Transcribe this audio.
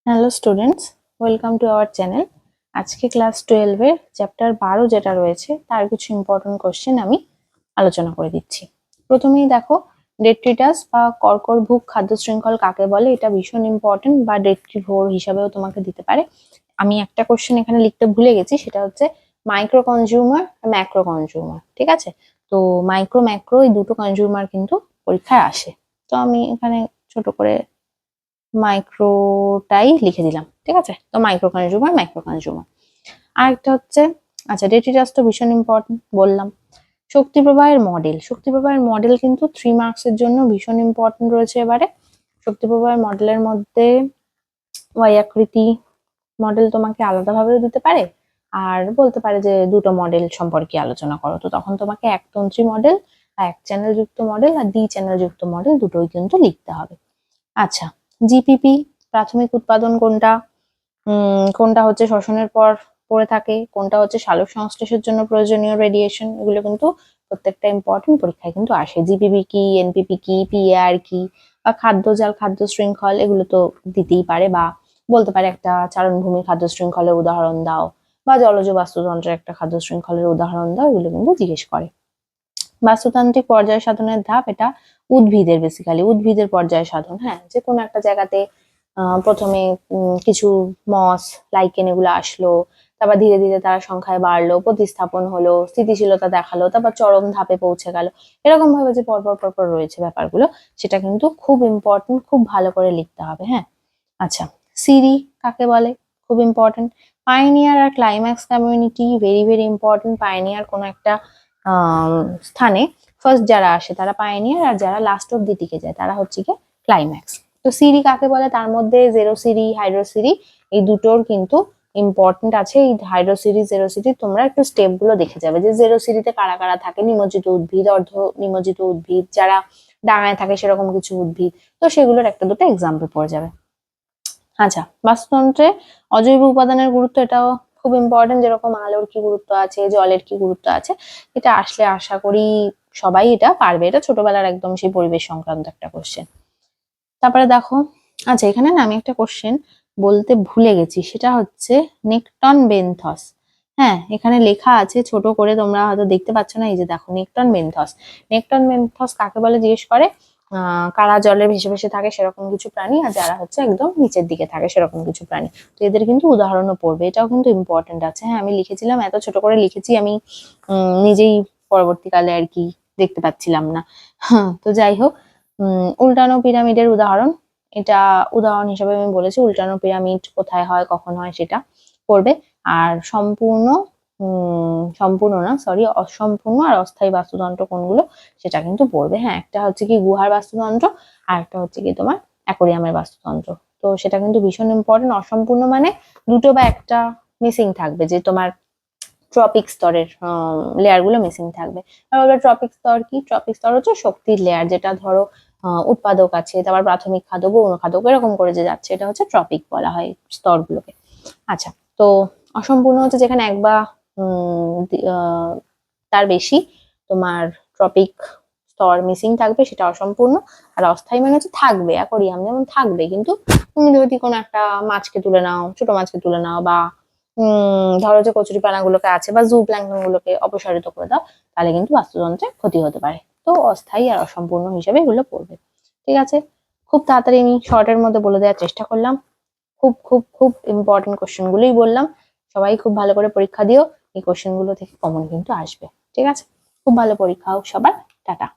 Hello students, welcome to our channel. আজকে class 12 এর chapter 12 যেটা রয়েছে তার কিছু ইম্পর্টেন্ট কোশ্চেন আমি আলোচনা করে দিচ্ছি। প্রথমেই দেখো, ডেট্রিটাস বা কর্করভুক খাদ্য শৃঙ্খল কাকে বলে, এটা ভীষণ ইম্পর্টেন্ট, বা ডেট্রিভোর হিসাবেও তোমাকে দিতে পারে। আমি একটা কোশ্চেন এখানে লিখতে ভুলে গেছি, সেটা হচ্ছে মাইক্রো কনজিউমার, ম্যাক্রো কনজিউমার। ঠিক আছে, তো মাইক্রো ম্যাক্রো এই দুটো কনজিউমার কিন্তু পরীক্ষায় আসে। তো আমি এখানে ছোট করে মাইক্রোটাই লিখে দিলাম। ঠিক আছে, তো মাইক্রো কনজিউমার, মাইক্রো কনজিউমার। আরেকটা হচ্ছে, আচ্ছা ডেট্রিটাস তো ভীষণ ইম্পর্টেন্ট বললাম। শক্তি প্রবাহের মডেল, শক্তি প্রবাহের মডেল কিন্তু 3 মার্কসের জন্য ভীষণ ইম্পর্টেন্ট রয়েছে এবারে। শক্তি প্রবাহের মডেলের মধ্যে ওয়াই আকৃতি মডেল তোমাকে আলাদাভাবেও দিতে পারে, আর বলতে পারে যে দুটো মডেল সম্পর্কে আলোচনা করো, তো তখন তোমাকে একতন্ত্রী মডেল, এক চ্যানেল যুক্ত মডেল আর দ্বি চ্যানেল যুক্ত মডেল দুটোই কিন্তু লিখতে হবে। আচ্ছা, জিপিপি প্রাথমিক উৎপাদন কোনটা, কোনটা হচ্ছে শ্বসনের পর পড়ে থাকে, কোনটা হচ্ছে সালোক সংশ্লেষের জন্য প্রয়োজনীয় রেডিয়েশন, এগুলো কিন্তু প্রত্যেকটা ইম্পর্টেন্ট পরীক্ষায় কিন্তু আসে। জিপিপি কি, এনপিপি কি, পিএআর কি, বা খাদ্য জাল খাদ্য শৃঙ্খল, এগুলো তো দিতেই পারে, বা বলতে পারে একটা চারণভূমি খাদ্য শৃঙ্খলের উদাহরণ দাও, বা জলজ বাস্তুতন্ত্রের একটা খাদ্য শৃঙ্খলের উদাহরণ দাও, এগুলো কিন্তু জিজ্ঞেস করে। বাস্তুতান্ত্রিক পর্যায় সাধনের ধাপ, এটা উদ্ভিদের বেসিক্যালি উদ্ভিদের পর্যায় সাধন। হ্যাঁ, যে কোনো একটা জায়গাতে প্রথমে কিছু মস, লাইকেন এগুলো আসলো, তারপর ধীরে ধীরে তারা সংখ্যায় বাড়লো, প্রতিস্থাপন হলো, স্থিতিশীলতা দেখালো, তারপর চরম ধাপে পৌঁছে গেল। এরকম ভাবে যে পরপর পরপর রয়েছে ব্যাপারগুলো, সেটা কিন্তু খুব ইম্পর্টেন্ট, খুব ভালো করে লিখতে হবে। হ্যাঁ, আচ্ছা, সিরি কাকে বলে, খুব ইম্পর্টেন্ট। পাইনিয়ার আর climax community, very very important. Pioneer কোনো একটা স্থানে ফার্স্ট যারা আসে তারা পাইনিয়ার, আর যারা লাস্ট অব্দি টিকে যায় তারা হচ্ছে কি ক্লাইম্যাক্স। তো সিরি কাকে বলে, তার মধ্যে জেরোসিরি, হাইড্রোসিরি এই দুটোর কিন্তু ইম্পর্টেন্ট আছে। এই হাইড্রোসিরি, জেরোসিরি তোমরা একটু স্টেপ গুলো দেখে যাবে, যে জেরোসিরিতে কারা কারা থাকে, নিমজ্জিত উদ্ভিদ, অর্ধ নিমজ্জিত উদ্ভিদ, যারা ডাঙায় থাকে সেরকম কিছু উদ্ভিদ, তো সেগুলোর একটা দুটো এক্সাম্পল পড়ে যাবে। আচ্ছা, বাস্তুতন্ত্রে অজৈব উপাদানের গুরুত্ব, এটাও খুব ইম্পর্টেন্ট। যেরকম আলোর কি গুরুত্ব আছে, জলের কি গুরুত্ব আছে, এটা আসলে আশা করি সবাই এটা পারবে। এটা ছোটবেলার একদম সেই পরিবেশ সংক্রান্ত একটা কোশ্চেন। তারপরে দেখো, আচ্ছা এখানে না আমি একটা কোশ্চেন বলতে ভুলে গেছি, সেটা হচ্ছে নেকটন বেনথস। হ্যাঁ, এখানে লেখা আছে ছোট করে, তোমরা হয়তো দেখতে পাচ্ছ না, এই যে দেখো নেকটন বেনথস। নেকটন বেনথস কাকে বলে জিজ্ঞেস করে, কারা জলে ভেসে ভেসে থাকে সেরকম কিছু প্রাণী, আর যারা হচ্ছে একদম নিচের দিকে থাকে সেরকম কিছু প্রাণী। তো এদের কিন্তু উদাহরণও পড়বে, এটাও কিন্তু ইম্পর্টেন্ট আছে। হ্যাঁ, আমি লিখেছিলাম, এত ছোট করে লিখেছি আমি, নিজেই পরবর্তীকালে আর কি দেখতে পাচ্ছিলাম না। তো যাই হোক, উল্টানো পিরামিডের উদাহরণ, এটা উদাহরণ হিসেবে আমি বলেছি। উল্টানো পিরামিড কোথায় হয়, কখন হয়, সেটা পড়বে। আর সম্পূর্ণ না, সরি, অসম্পূর্ণ আর অস্থায়ী বাস্তুতন্ত্র কোনগুলো, সেটা কিন্তু পড়বে। হ্যাঁ, একটা হচ্ছে কি গুহার বাস্তুতন্ত্র, আর একটা হচ্ছে কি তোমার অ্যাকোরিয়ামের বাস্তুতন্ত্র। তো সেটা কিন্তু ভীষণ ইম্পর্টেন্ট। অসম্পূর্ণ মানে দুটো বা একটা মিসিং থাকবে, যে তোমার ট্রপিক স্তরের লেয়ার গুলো মিসিং থাকবে। তাহলে ট্রপিক স্তর কি, ট্রপিক স্তর হচ্ছে শক্তির লেয়ার, যেটা ধরো উৎপাদক আছে, তারপর প্রাথমিক খাদ্য, গৌণ খাদ্য, এরকম করে যে যাচ্ছে, এটা হচ্ছে ট্রপিক বলা হয় স্তরগুলোকে। আচ্ছা, তো অসম্পূর্ণ হচ্ছে যেখানে এক বা তার বেশি তোমার ট্রপিক স্তর মিসিং থাকবে, সেটা অসম্পূর্ণ। আর অস্থায়ী মানে হচ্ছে থাকবে, অ্যাকোরিয়াম যেমন থাকবে, কিন্তু তুমি যদি কোনো একটা মাছকে তুলে নাও, ছোট মাছকে তুলে নাও, বা ধরো যে কচুরিপানা গুলোকে আছে বা জু প্ল্যাঙ্কটন গুলোকে অপসারিত করে দাও, তাহলে কিন্তু বাস্তুতন্ত্রে ক্ষতি হতে পারে। তো অস্থায়ী আর অসম্পূর্ণ হিসেবে এগুলো পড়বে। ঠিক আছে, খুব তাড়াতাড়ি আমি শর্টের মধ্যে বলে দেওয়ার চেষ্টা করলাম। খুব খুব খুব ইম্পর্টেন্ট কোশ্চেন গুলোই বললাম। সবাই খুব ভালো করে পরীক্ষা দিও, এই কোশ্চেন গুলো থেকে কমন কিন্তু আসবে। ঠিক আছে, খুব ভালো পরীক্ষা হোক সবার। টাটা।